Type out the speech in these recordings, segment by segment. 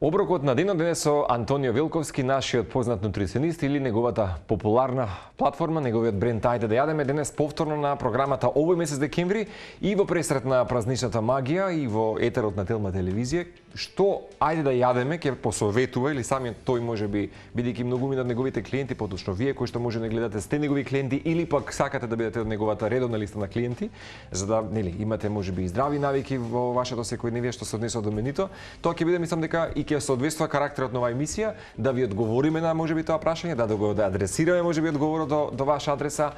Оброкот на денот денес со Антонио Велковски, нашиот познат нутриционист или неговата популарна платформа, неговиот бренд Ајде да јадеме, денес повторно на програмата овој месец декември и во пресрет на празничната магија и во етерот на Телма телевизија, што Ајде да јадеме ќе посоветува или самиот тој можеби, бидејќи многумина од неговите клиенти, поточно вие кои што може да гледате сте негови клиенти или пак сакате да бидете од неговата редовна листа на клиенти, за да имате можеби и здрави навики во вашето секојдневие што се однесува до менито, тоа ќе биде мислам дека и ќе соодветства карактерот на оваа емисија, да ви одговориме на можеби тоа прашање, да го адресираме можеби одговорот до ваша адреса,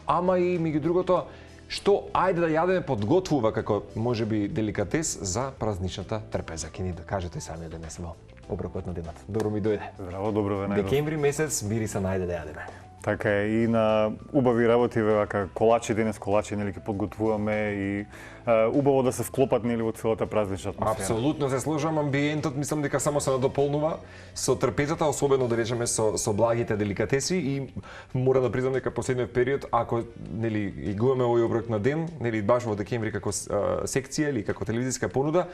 ама и меѓу другото што Ајде да јадеме подготвува како можеби деликатес за празничната трпеза. Ќе ни да кажете сами денес во оброкот на денот. Добро ми дојде. Здраво, добро ве најдов. Декември месец мириса на Ајде да јадеме. Така е, и на убави работи вака колачи денес колачи нели ќе подготвуваме и убаво да се вклопат нели во целата празнична атмосфера. Апсолутно се сложам, амбиентот мислам дека само се надополнува со трпезата, особено да речеме со благите деликатеси и мора да признам дека последниот период ако нели и гуваме овој оброк на ден, нели баш во декември како секција или како телевизиска понуда,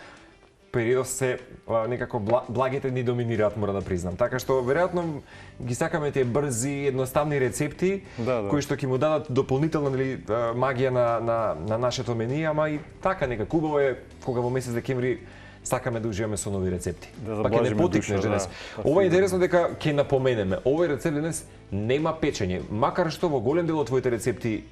периодот се некако благите ни доминираат, мора да признам. Така што веројатно ги сакаме тие брзи, едноставни рецепти кои што ќе му дадат дополнителна нели магија на нашето мени, ама и така некако убаво е кога во месец декември сакаме да уживаме со нови рецепти. Па ќе не потикнеш денес. Ова е интересно дека ќе напоменеме, овој рецепт денес нема печење, макар што во голем дел од твоите рецепти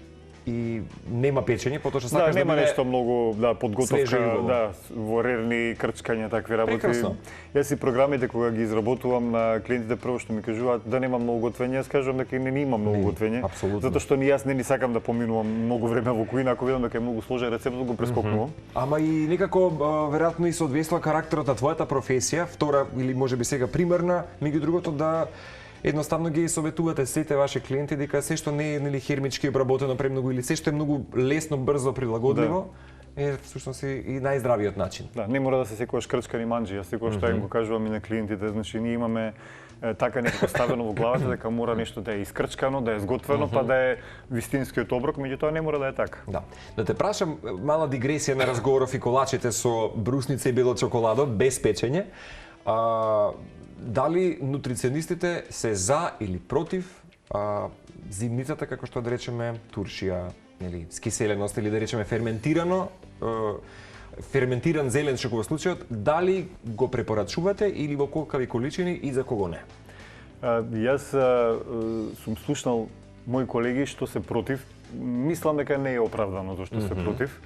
и нема печење, потоа што сакаш нема нешто многу подготовка, во рерни крчкања такви работи. Прекрасно. Јас и програмите кога ги изработувам на клиентите прво што ми кажуваат да нема многу готвење, јас кажувам дека не има многу готвење, затоа што ни јас не сакам да поминувам многу време во кујна, ако видам дека е многу сложен рецепт, го прескокнувам. Ама и некако веројатно и соодветства карактерот на твојата професија, втора или можеби сега примерна, меѓу другото да едноставно ги советувате сите ваши клиенти дека се што не е нели хермички обработено премногу или се што е многу лесно, брзо прилагодливо, е всушност и најздравиот начин. Да, не мора да се секогаш крчкани манџи, јас секогаш тоа им го кажувам и на клиентите, значи ние имаме така некако ставено во главата дека мора нешто да е искрчкано, да е сготвено, па да е вистинскиот оброк, меѓутоа не мора да е така. Да. Да те прашам мала дигресија на разговоров и колачите со брусница и бело чоколадо без печење. Дали нутриционистите се за или против зимницата, како што да речеме туршија, нели скиселеност или да речеме ферментиран зелен што во случајот, дали го препорачувате или во колкави количини и за кого не? Јас сум слушнал мои колеги што се против. Мислам дека не е оправдано тоа што се против.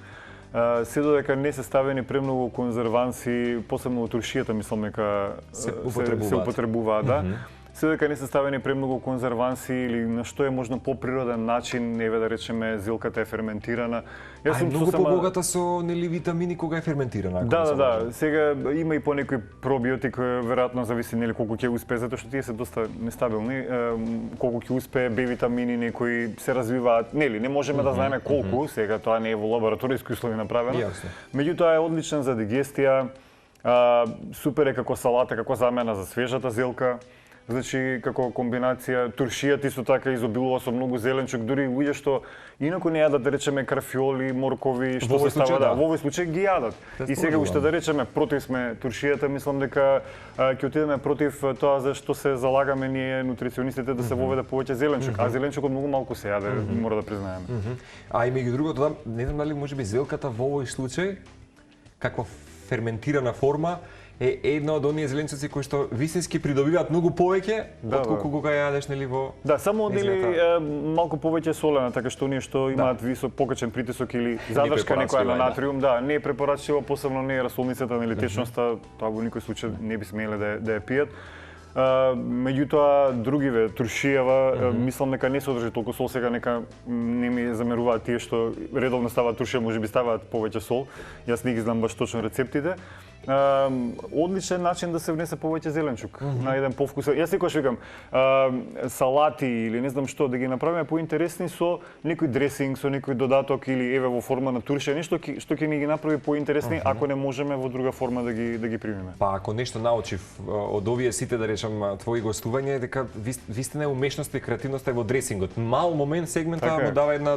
Се додека не се ставени премногу конзерванси, посебно во туршијата мислам дека се употребуваат, да. Се додека не се ставени премногу конзерванси или на што е можно поприроден начин, еве да речеме зелката е ферментирана. Јас сум многу побогата со нели витамини кога е ферментирана. Да. Сега има и по некој пробиотик, веројатно зависи нели колку ќе успее, затоа што тие се доста нестабилни, колку ќе успее Б витамини некои се развиваат, нели не можеме да знаеме колку, сега тоа не е во лабораториски услови направено. Меѓутоа е одличен за дигестија, супер е како салата, како замена за свежата зелка. Значи, како комбинација, туршијата исто така изобилува со многу зеленчук, дури луѓе што инаку не јадат, да речеме, крафиоли, моркови, што се става, во овој случај ги јадат. И сега уште да речеме, против сме туршијата, мислам дека ќе отидеме против тоа за што се залагаме ние нутриционистите да се воведе повеќе зеленчук, а зеленчукот многу малку се јаде, мора да признаеме. А и меѓу другото, не знам дали можеби зелката во овој случај каква ферментирана форма е една од оние зеленчуци кои што вистински придобиваат многу повеќе отколку кога јадеш нели во. Да, само нели малку повеќе солена, така што оние што имаат висок покачен притисок или задршка некоја на натриум, не е препорачливо, посебно не е расолницата нели течноста, тоа во никој случај не би смеле да ја пијат. Меѓутоа другиве туршијава мислам дека не содржи толку сол, сега нека не ми замеруваат тие што редовно ставаат туршија, можеби ставаат повеќе сол. Јас не ги знам баш точно рецептите. Одличен начин да се внесе повеќе зеленчук на еден повкус. Јас секогаш викам салати или не знам што да ги направиме поинтересни со некој дресинг, со некој додаток или еве во форма на туршија, нешто што ќе ни ги направи поинтересни ако не можеме во друга форма да ги примиме. Па ако нешто научив од овие сите да речам твои гостувања е дека вистина е умешноста и креативноста е во дресингот. Мал момент сегмента му дава една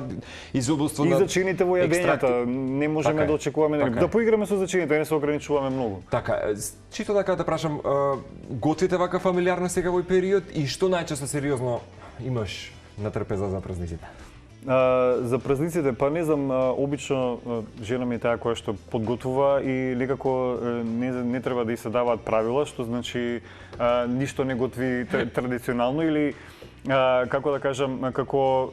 изобилство на и зачините во јадењата. Не можеме да очекуваме да поиграме со зачините, не се ограничуваме многу. Така, чисто така да прашам, готвите вака фамилиарно сега овој период и што најчесто сериозно имаш на трпеза за празниците? За празниците, па не знам, обично жена ми е таа која што подготвува и некако не треба да и се даваат правила, што значи ништо не готви традиционално или како да кажам, како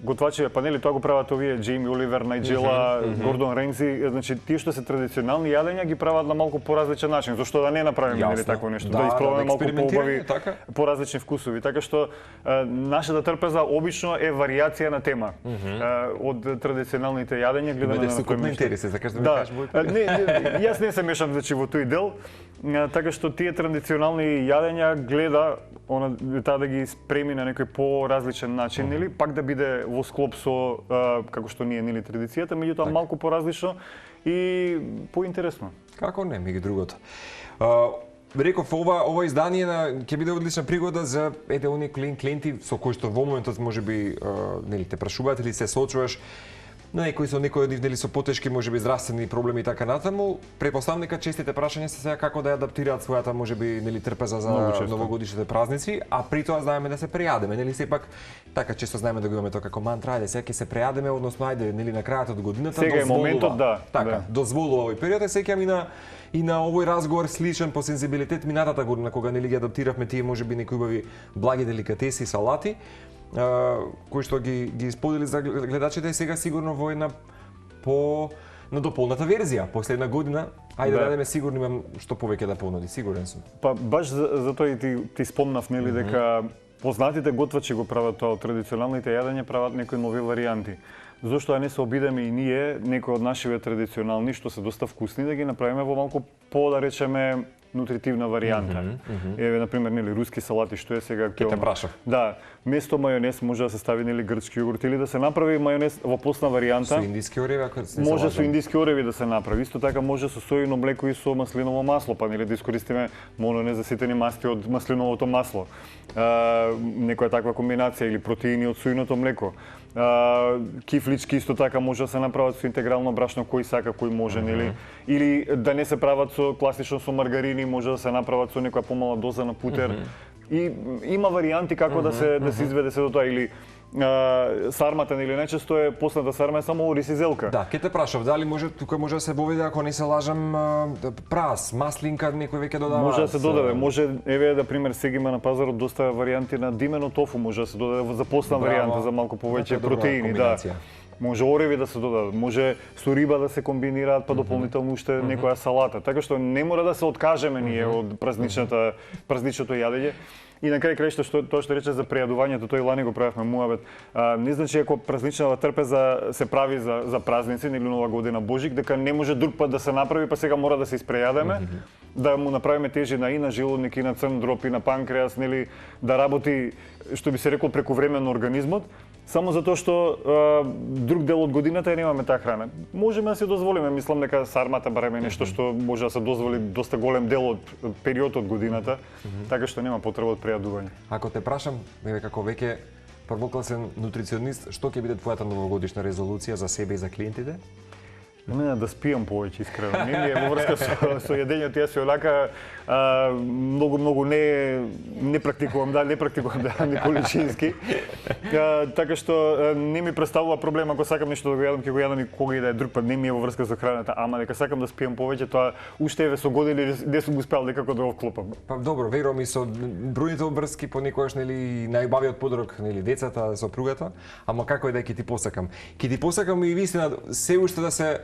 готвачи, па нели тоа го прават овие Джейми Оливер, Најджела, Гордон Рензи, значи тие што се традиционални јадења ги прават на малку поразличен начин. Зошто да не направиме нели такво нешто, да испробаме малку поубави, поразлични вкусови. Така што нашата трпеза обично е варијација на тема. Од традиционалните јадења гледаме да направиме интереси, сакаш да ми кажеш Не, јас не се мешам значи во тој дел. Така што тие традиционални јадења гледа таа да ги спреми на некој поразличен начин, нели, пак да биде во склоп со како што ние нели традицијата, меѓутоа малку поразлично и поинтересно. Како не, меѓу другото. Реков, ова издание ќе биде одлична пригода за оние клиенти со кои што во моментот можеби нели те прашуваат или се соочуваш на некои од нив нели со потешки можеби здравствени проблеми и така натаму. Претпоставам дека честите прашања се сега како да ја адаптираат својата можеби нели трпеза за новогодишните празници, а при тоа знаеме да се прејадеме, нели сепак така често знаеме да го имаме тоа како мантра, ајде сега ќе се прејадеме, односно ајде нели на крајот од годината сега дозволува. Сега е моментот, да. Така, дозволува овој период, сеќавам и на овој разговор сличен по сензибилитет минатата година кога нели ги адаптиравме тие можеби некои убави благи деликатеси, салати, кои што ги сподели за гледачите и сега сигурно во една на дополната верзија. После една година, ајде да бидеме сигурни имам што повеќе да понуди, сигурен сум. Па баш за тоа и ти спомнав нели дека познатите готвачи го прават тоа, традиционалните јадења прават некои нови варијанти. Зошто не се обидеме и ние некои од нашиве традиционални што се доста вкусни да ги направиме во малку да речеме нутритивна варијанта. Еве на пример нели руски салати што е сега ќе те прашав. Да, место мајонез може да се стави нели грчки јогурт или да се направи мајонез во постна варијанта. Со индиски ореви ако се може со индиски ореви да се направи. Исто така може со сојно млеко и со маслиново масло, па нели да искористиме мононезаситени масти од маслиновото масло. Некоја таква комбинација или протеини од сојното млеко. Кифлички исто така може да се направат со интегрално брашно, кој сака, кој може, нели? Или да не се прават со класично со маргарини, може да се направат со некоја помала доза на путер. И има варијанти како да се изведе се до тоа, или сармата нели најчесто е посната сарма е само ориз и зелка. Да, ќе те прашав дали тука може да се воведе, ако не се лажам, прас, маслинка, некој веќе додава. Може да се додаде, може еве да пример сега има на пазарот доста варијанти на димено тофу, може да се додаде за постна варијанта за малку повеќе протеини, да. Може ореви да се додадат, може со риба да се комбинираат па дополнително уште некоја салата. Така што не мора да се откажеме ние од празничното јадење. И на крај крајшто тоа што рече за прејадувањето, тој лани го правевме муабет. Не значи ако празничната трпеза се прави за празници или Нова година Божик, дека не може друг пат да се направи, па сега мора да се испрејадеме, да му направиме тежина и на желудник, и на црн дроб, и на панкреас, нели, да работи, што би се рекло, прековремено организмот, само затоа што друг дел од годината немаме таа храна. Можеме да се дозволиме, мислам дека сармата барем е нешто што може да се дозволи доста голем дел од период од годината, така што нема потреба од прејадување. Ако те прашам, како веќе првокласен нутриционист, што ќе биде твојата новогодишна резолуција за себе и за клиентите? На мене да спијам повеќе искрено. Не во врска со јадењето јас се онака многу не практикувам, не количински. Така што не ми представува проблем ако сакам нешто да го јадам, ќе го јадам и кога и да е друг пат, не ми е во врска со храната, ама дека сакам да спијам повеќе, тоа уште еве со години не сум успеал како да го вклопам. Па добро, верувам и со бројните обврски понекогаш нели најубавиот подрок нели децата, сопругата, ама како и да ќе ти посакам. Ќе ти посакам и вистина се уште да се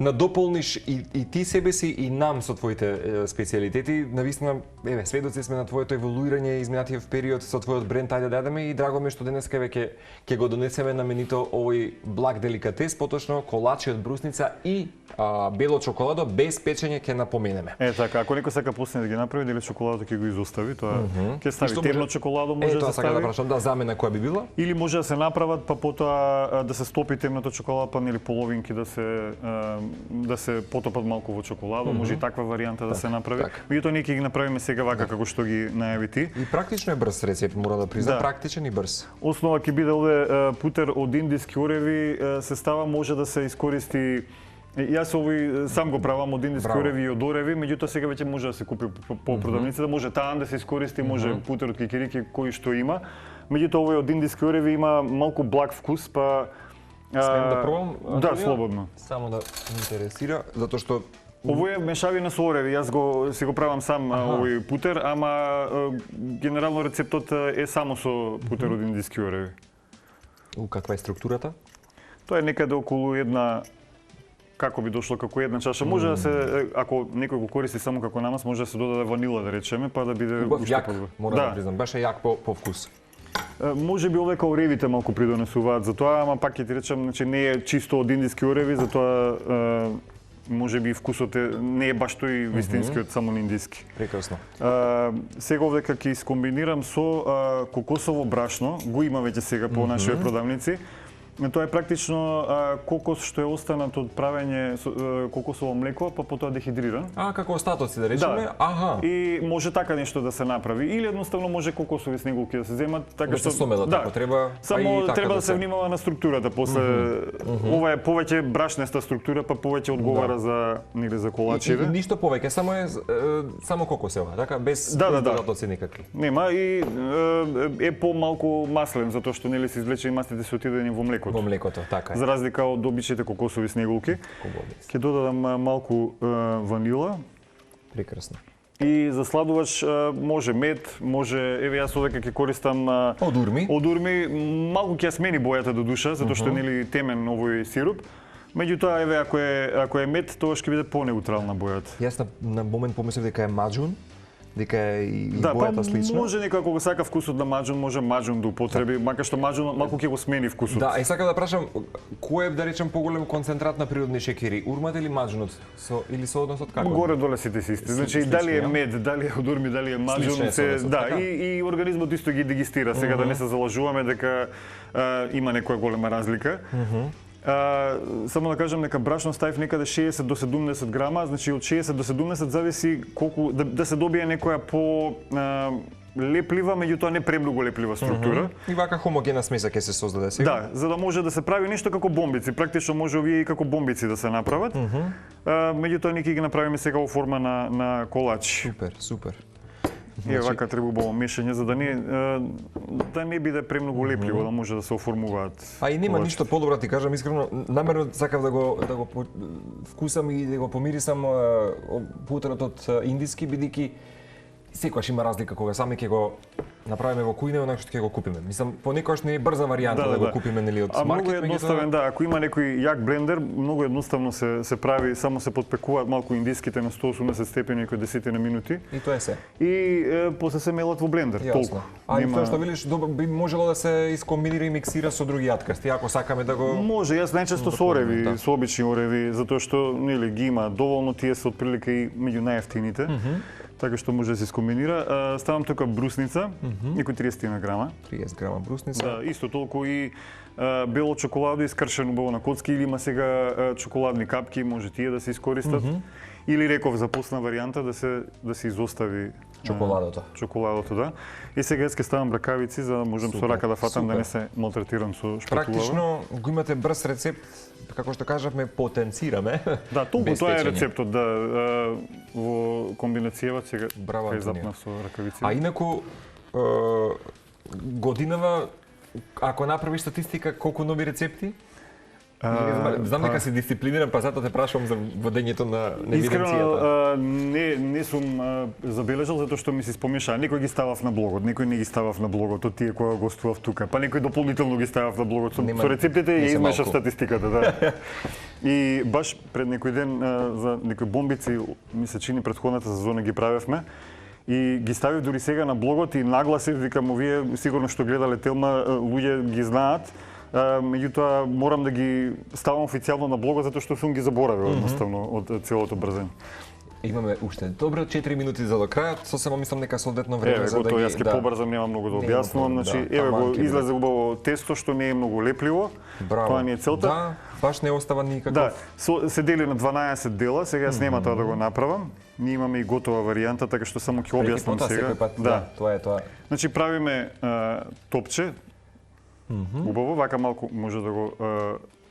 надополниш и ти себе си и нам со твоите специјалитети. Навистина, еве, сведоци сме на твоето еволуирање изминатиот период со твојот бренд, ајде да јадеме и драго ми што денеска веќе ќе го донесеме на менито овој благ деликатес, поточно колачи од брусница и бело чоколадо без печење ќе напоменеме. Така, ако некој сака после да ги направи, дали чоколадото ќе го изостави, тоа ќе стави темно чоколадо, може да стави. Тоа сака да прашам, да замена која би била? Или може да се направат, па потоа да се стопи темната чоколада, па нели половинки да се потопат малку во чоколадо, може и таква варијанта да се направи. Меѓутоа ние ќе ги направиме сега вака како што ги најави ти. И практично е брз рецепт, мора да признам, практичен и брз. Основа ќе биде овде путер од индиски ореви, се става, може да се искористи Јас овој сам го правам од индиски Браво. ореви и од ореви, меѓутоа сега веќе може да се купи по продавницата, може таан да се искористи, може путерот кикирики кој што има. Меѓутоа овој од индиски ореви има малку благ вкус, па Смем да пробам? Да, Антонио? слободно. Само да ме интересира, затоа што Ово е мешавина со ореви, јас си го правам сам овој путер, ама генерално рецептот е само со путер од индиски ореви. каква е структурата? Тоа е некаде околу една, како би дошло како една чаша. Може да се, ако некој го користи само како намаз, може да се додаде ванила да речеме, па да биде Убав уште јак, подобро. мора да признам, беше јак по вкус. Може би овека оревите малку придонесуваат за тоа, ама пак ќе ти речам, значи не е чисто од индиски ореви, затоа може би вкусот не е баш тој вистинскиот, само на индиски. Прекрасно. Сега овдека ќе искомбинирам со кокосово брашно, го има веќе сега по нашите продавници. Тоа е практично кокос што е останат од правење кокосово млеко, па потоа дехидриран. Како остатоци да речеме? Да. Аха. И може така нешто да се направи. Или едноставно може кокосови снеголки да се земат, така Да што се сомелат ако треба, Само а и така треба да се се внимава на структурата. После ова е повеќе брашнеста структура, па повеќе одговара за колачите. И ништо повеќе, само е само кокосева, така без додатоци никакви. Нема и е помалку маслен затоа што нели се извлече и мастите се отидени во млекото. Во млекото, така е. За разлика од обичните кокосови снеголки. Ќе додадам малку ванила. Прекрасно. И за сладувач може мед, може, еве јас овдека ќе користам Одурми. Одурми, малку ќе ја смени бојата до душа, затоа што нели темен овој сируп. Меѓутоа еве ако е мед, тогаш ќе биде понеутрална бојата. Јас на момент помислев дека е маџун, дека е и бојата слична. Може некако го сака вкусот на маџун, може маџун да употреби, макар што маџун малку ќе го смени вкусот. Да, и сакам да прашам, кој е да речем поголем концентрат на природни шеќери, урмат или маџунот? Или со односот како? Горе доле сите се исти. Значи дали е мед, дали е одурми, дали е маџун, и организмот исто ги дигестира. Сега да не се залажуваме дека има некоја голема разлика. Само да кажам дека брашно ставив некаде 60 до 70 грама, значи од 60 до 70 зависи колку да се добие некоја по леплива, меѓутоа не премногу леплива структура. И вака хомогена смеса ќе се создаде сега. Да, за да може да се прави нешто како бомбици, практично може овие и како бомбици да се направат. Меѓутоа ние ќе ги направиме сега во форма на колачи. Супер, супер. И вака треба убаво мешање за да не биде премногу лепливо, да може да се оформуваат. А и нема ништо подобро, ти кажам искрено, намерно сакав да го вкусам и да го помирисам путерот од индиски, бидејќи секогаш има разлика кога сами ќе го направиме во кујна и онako што ќе го купиме. Мислам, понекогаш не е брза варијанта да го купиме нели од маркет. Многу едноставен, да, ако има некој јак блендер, многу едноставно се прави, само се потпекуваат малку индиските на 180 степени кој 10 минути. И тоа е се. И после се мелат во блендер, толку. А и тоа што велиш, би можело да се искомбинира и миксира со други јаткасти, ако сакаме да го Може, јас најчесто со ореви, со обични ореви, затоа што нели ги има доволно, тие се отприлика и меѓу најевтините. Така што може да се искомбинира. Ставам тука брусница, некој 30 грама. 30 грама брусница. Да, исто толку и бело чоколадо искршено убаво на коцки, или има сега чоколадни капки, може тие да се искористат. Или реков за посна варијанта да се изостави чоколадото, да. И сега ќе ставам ракавици за да можам со рака да фатам, да не се малтретирам со шпатулава. Практично го имате брз рецепт, како што кажавме, потенцираме. Да, толку тоа е рецептот, да, во комбинацијава сега кај запнав со ракавици. А инаку годинава, ако направиш статистика, колку нови рецепти? Знам дека си дисциплиниран, па затоа те прашувам за водењето на евиденцијата. Искрено, не сум забележал, затоа што ми се спомеша. Некој ги ставав на блогот, некој не ги ставав на блогот, од тие кои гостував тука. Па некој дополнително ги ставав на блогот. Со рецептите ја измешав статистиката, да. И баш пред некој ден за некои бомбици, ми се чини претходната сезона ги правевме. И ги ставив дури сега на блогот и нагласив, викам, овие сигурно што гледале Телма, луѓе ги знаат. Меѓутоа морам да ги ставам официјално на блогот затоа што сум ги заборавил едноставно од целото брзење. Имаме уште добро 4 минути за до крајот, сосема мислам дека соодветно време за да ги јас ќе побрзам, нема многу да објаснувам, значи еве го излезе убаво тесто што не е многу лепливо. Тоа ни е целта. Да, баш не остава никаков. Да, се дели на 12 дела, сега јас нема тоа да го направам. Ние имаме и готова варијанта, така што само ќе објаснам сега. Да, тоа е тоа. Значи правиме топче. Убаво, вака малку може да го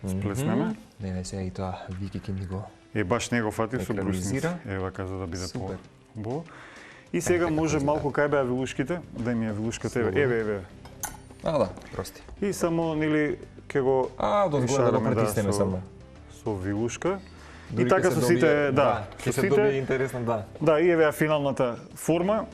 сплеснеме. Не, сега и тоа Вики ќе ни го... Баш него фатив со брусница. Екранизира. Ева каза да биде Супер. по-бо. И сега може малку кај беа вилушките, да ми е вилушката, еве. Да, прости. И само, нели, ќе го Дозгоре да го шараме, притиснеме само. со вилушка. Дури И така ќе се со сите, добие- да, ќе со се добие сите, интересно, да. да, и еве финалната форма.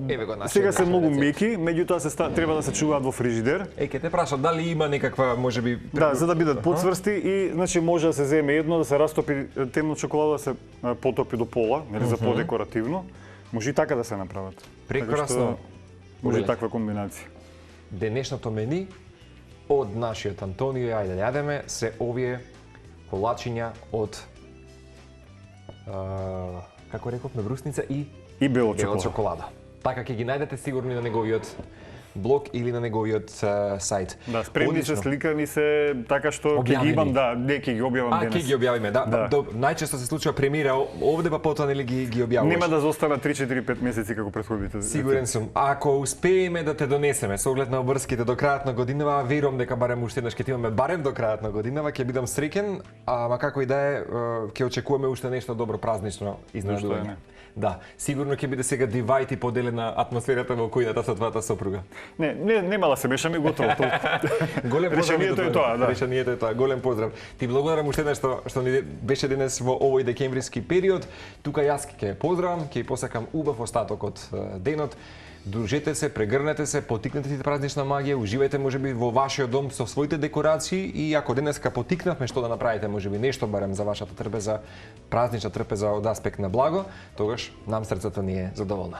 Еве го нашиот Сега се нашиот многу рецепт. меки, меѓутоа треба да се чуваат во фрижидер. Ќе те прашам дали има некаква можеби Да, за да бидат подцврсти и значи може да се земе едно, да се растопи темно чоколада, да се потопи до пола, нели за подекоративно. Може и така да се направат. Прекрасно. Така што може и Оле. таква комбинација. денешното мени од нашиот Антонио, ајде да јадеме, се овие колачиња од како рековме, брусница и И бела бела чоколада. чоколада. Така ќе ги најдете сигурно и на неговиот блог или на неговиот сајт. Да, спремни се, Одлично. сликани се, така што ќе ги Објавени. имам, да, не ќе ги објавам денес. Ќе ги објавиме, да. Да. Најчесто се случува премира овде, па потоа нели ги објавуваш. Нема да заостанат 3-4-5 месеци како претходните. Сигурен сум. Ако успееме да те донесеме со оглед на обврските до крајот на годинава, верувам дека барем уште еднаш ќе ти имаме барем до крајот на годинава, ќе бидам среќен, ама како и да е, ќе очекуваме уште нешто добро празнично изненадување. Да, сигурно ќе биде сега дивајт и поделена атмосферата во кујната со твојата сопруга. Нема да се мешаме, готово. Голем поздрав. Решението е тоа, да. Решението е тоа. Голем поздрав. Ти благодарам уште еднаш што ни беше денес во овој декемвриски период. Тука јас ќе поздравам, ќе посакам убав остаток од денот. Дружете се, прегрнете се, потикнете си празнична магија, уживајте можеби во вашиот дом со своите декорации и ако денеска потикнавме што да направите можеби нешто барем за вашата трпеза, празнична трпеза од аспект на благо, тогаш нам срцето ни е задоволна.